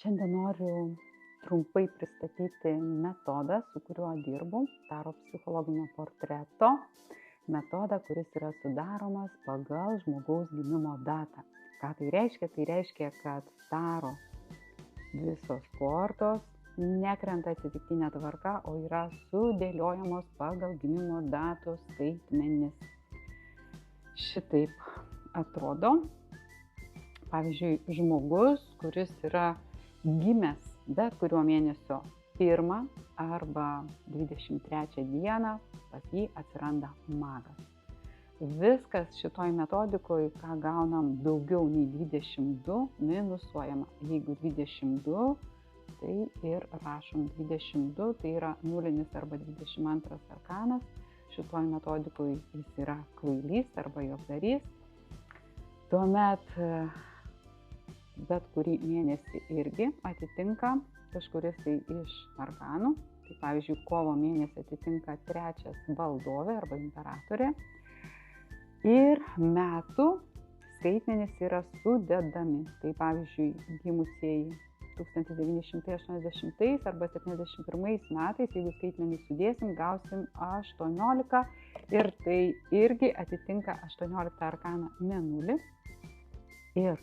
Šiandien noriu trumpai pristatyti metodą, su kuriuo dirbu, daro psichologinio portreto metodą, kuris yra sudaromas pagal žmogaus gimimo datą. Ką tai reiškia? Tai reiškia, kad daro visos kortos nekrenta atsitiktinė tvarka, o yra sudėliojamos pagal gimimo datos skaitmenis. Šitaip atrodo. Pavyzdžiui, žmogus, kuris yra gimęs bet kuriuo mėnesio 1 arba 23 dieną, pas jį atsiranda magas. Viskas šitoj metodikoje, ką gaunam daugiau nei 22, minusuojama. Jeigu 22, tai ir rašom 22, tai yra nulinis arba 22 arkanas. Šitoj metodikoje jis yra kvailys arba juokdarys. Tuomet bet kurį mėnesį irgi atitinka kažkuris tai iš arkanų. Tai pavyzdžiui, kovo mėnesį atitinka 3 valdovė arba imperatorė. Ir metų skaitmenys yra sudedami. Tai pavyzdžiui, gimusieji 1980 arba 71 metais, jeigu skaitmenys sudėsim, gausim 18 ir tai irgi atitinka 18 arkaną mėnulį. Ir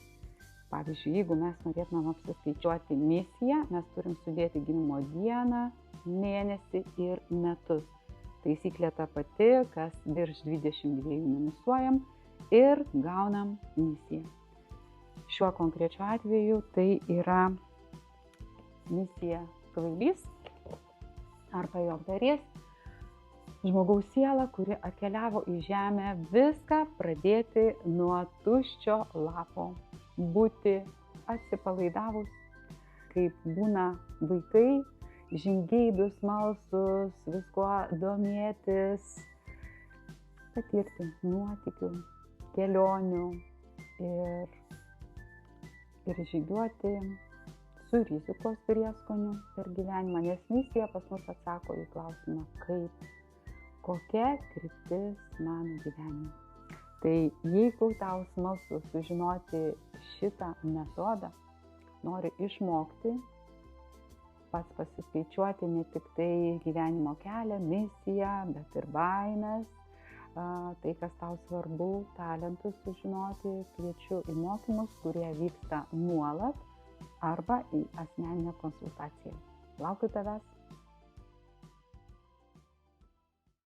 pavyzdžiui, jeigu mes norėtumėm apsiskaičiuoti misiją, mes turim sudėti gimimo dieną, mėnesį ir metus. Taisyklė ta pati, kas virš 22 minusuojam ir gaunam misiją. Šiuo konkrečiu atveju tai yra misija kvailys arba juokdarys, žmogaus siela, kuri atkeliavo į žemę viską pradėti nuo tuščio lapo. Būti atsipalaidavus, kaip būna vaikai, žingeidus, smalsus, viskuo domėtis, patirti nuotykių, kelionių ir žygiuoti su rizikos prieskoniu per gyvenimą, nes misija pas mus atsako į klausimą, kaip, kokia kryptis mano gyvenime. Tai jeigu tau smalsu sužinoti šitą metodą, nori išmokti, pats pasiskaičiuoti ne tik tai gyvenimo kelią, misiją, bet ir baimės, tai kas tau svarbu, talentus sužinoti, kviečiu į mokymus, kurie vyksta nuolat arba į asmeninę konsultaciją. Laukiu tavęs.